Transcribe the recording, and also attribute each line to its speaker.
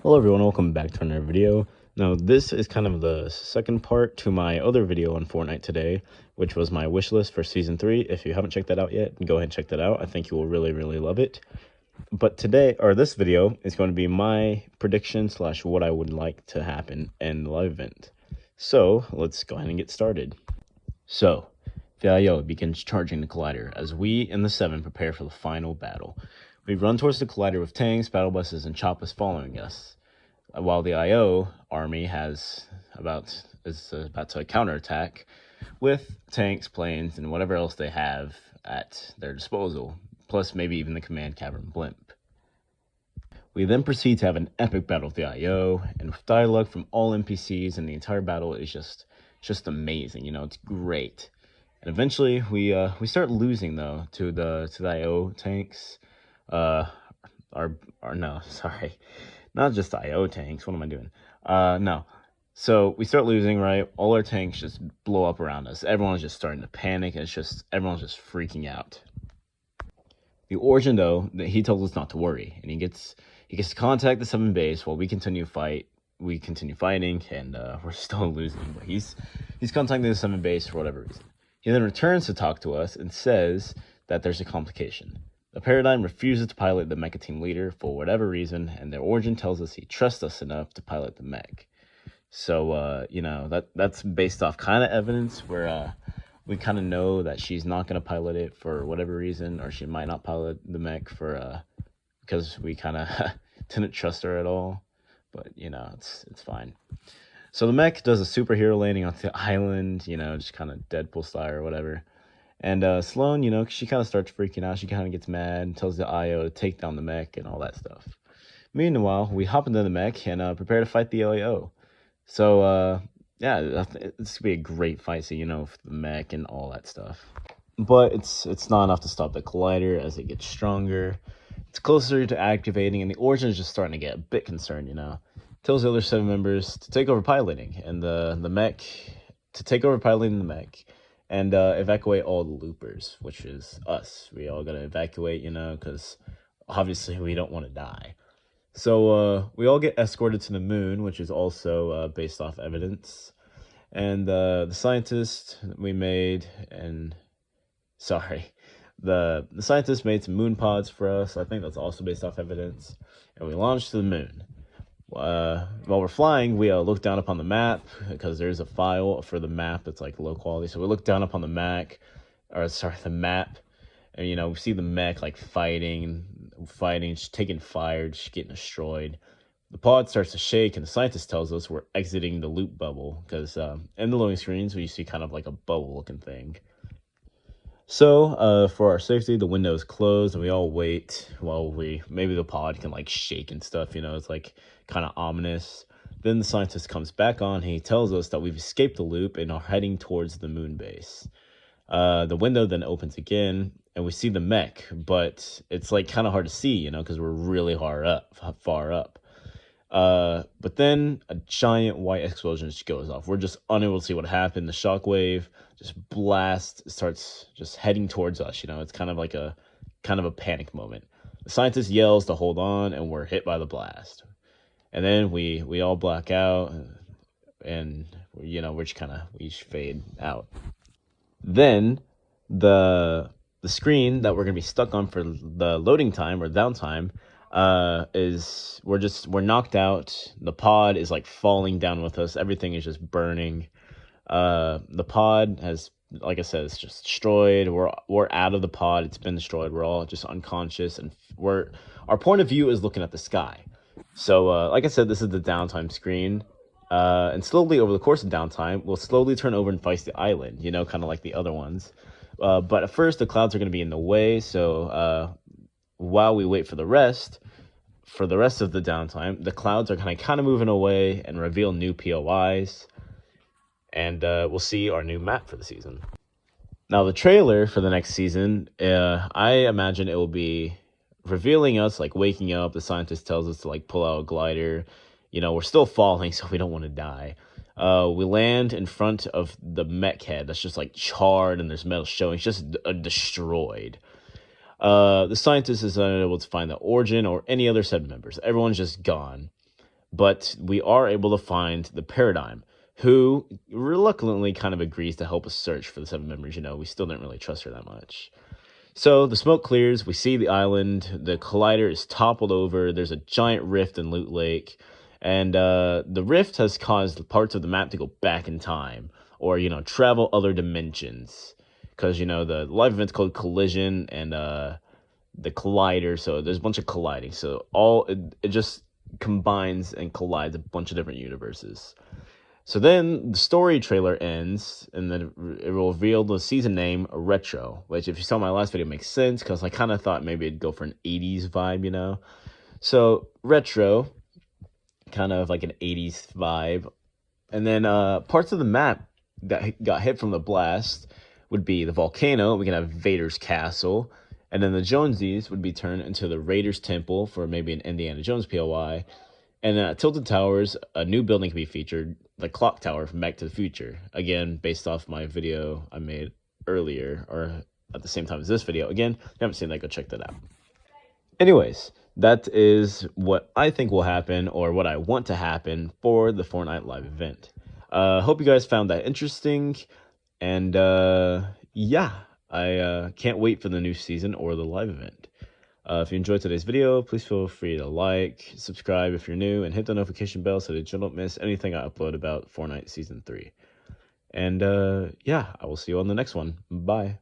Speaker 1: Hello everyone, welcome back to another video. Now this is kind of the second part to my other video on Fortnite today, which was my wish list for Season 3. If you haven't checked that out yet, go ahead and check that out. I think you will really love it. But today, or this video, is going to be my prediction / what I would like to happen in the live event. So let's go ahead and get started. So, the IO begins charging the collider as we in the 7 prepare for the final battle. We run towards the collider with tanks, battle buses, and choppers following us, while the IO army is about to counterattack with tanks, planes, and whatever else they have at their disposal, plus maybe even the command cavern blimp. We then proceed to have an epic battle with the IO, and with dialogue from all NPCs, and the entire battle is just amazing. You know, it's great. And eventually we start losing though to the IO tanks. Not just IO tanks. What am I doing? No. So we start losing, right? All our tanks just blow up around us. Everyone's just starting to panic. Everyone's just freaking out. The Origin, though, he tells us not to worry, and he gets to contact the 7 base while we continue fighting, and we're still losing. But he's contacting the 7 base for whatever reason. He then returns to talk to us and says that there's a complication. The Paradigm refuses to pilot the Mecha team leader for whatever reason, and the Origin tells us he trusts us enough to pilot the Mech. So, you know, that's based off kind of evidence where we kind of know that she's not going to pilot it for whatever reason, or she might not pilot the Mech because we kind of didn't trust her at all. But, you know, it's fine. So the Mech does a superhero landing on the island, you know, just kind of Deadpool style or whatever. And Sloan, you know, she kind of starts freaking out. She kind of gets mad and tells the IO to take down the Mech and all that stuff. Meanwhile, we hop into the Mech and prepare to fight the IO. So, yeah, this could be a great fight scene, you know, with the Mech and all that stuff. But it's not enough to stop the collider as it gets stronger. It's closer to activating, and the Origin is just starting to get a bit concerned, you know. Tells the other 7 members to take over piloting, and the Mech to take over piloting the Mech. And evacuate all the loopers, which is us. We all gotta evacuate, you know, because obviously we don't want to die. So we all get escorted to the moon, which is also based off evidence. And the scientist we made, the scientist made some moon pods for us. I think that's also based off evidence. And we launched to the moon. While we're flying, we look down upon the map because there's a file for the map that's like low quality. So we look down upon the map, and you know we see the Mech like fighting, just taking fire, just getting destroyed. The pod starts to shake, and the scientist tells us we're exiting the loop bubble because in the loading screens we see kind of like a bubble-looking thing. So, for our safety, the window is closed, and we all wait while maybe the pod can, like, shake and stuff, you know, it's, like, kind of ominous. Then the scientist comes back on, and he tells us that we've escaped the loop and are heading towards the moon base. The window then opens again, and we see the Mech, but it's, like, kind of hard to see, you know, because we're really far up. But then a giant white explosion just goes off. We're just unable to see what happened. The shockwave just starts just heading towards us. You know, it's kind of a panic moment. The scientist yells to hold on, and we're hit by the blast. And then we all black out, and you know we fade out. Then the screen that we're gonna be stuck on for the loading time or downtime is we're knocked out. The pod is like falling down with us. Everything is just burning. The pod has, like I said, it's just destroyed. We're out of the pod. It's been destroyed. We're all just unconscious, and our point of view is looking at the sky. So like I said, this is the downtime screen. And slowly over the course of downtime, we'll slowly turn over and face the island, you know, kind of like the other ones. But at first the clouds are going to be in the way. So while we wait for the rest of the downtime, the clouds are kind of moving away and reveal new POIs. And we'll see our new map for the season. Now, the trailer for the next season, I imagine it will be revealing us, like, waking up. The scientist tells us to, like, pull out a glider. You know, we're still falling, so we don't want to die. We land in front of the Mech head that's just, like, charred, and there's metal showing. It's just destroyed. The scientist is unable to find the Origin or any other 7 members. Everyone's just gone. but we are able to find the Paradigm, who reluctantly kind of agrees to help us search for the 7 members. We still didn't really trust her that much. So the smoke clears, we see the island, the collider is toppled over, there's a giant rift in Loot Lake, and the rift has caused parts of the map to go back in time, or, travel other dimensions. Because, the live event's called Collision, and the collider, so there's a bunch of colliding. So it just combines and collides a bunch of different universes. So then the story trailer ends, and then it will reveal the season name, Retro, which if you saw my last video makes sense, because I kind of thought maybe it'd go for an 80s vibe, So Retro, kind of like an 80s vibe. And then parts of the map that got hit from the blast would be the volcano. We can have Vader's castle. And then the Jonesies would be turned into the Raiders Temple for maybe an Indiana Jones POI. And then at Tilted Towers, a new building can be featured, the Clock Tower from Back to the Future. Again, based off my video I made earlier, or at the same time as this video. Again, if you haven't seen that, go check that out. Anyways, that is what I think will happen, or what I want to happen for the Fortnite live event. Hope you guys found that interesting. And yeah, I can't wait for the new season or the live event. If you enjoyed today's video, please feel free to like, subscribe if you're new, and hit the notification bell so that you don't miss anything I upload about Fortnite Season 3. And yeah, I will see you on the next one. Bye.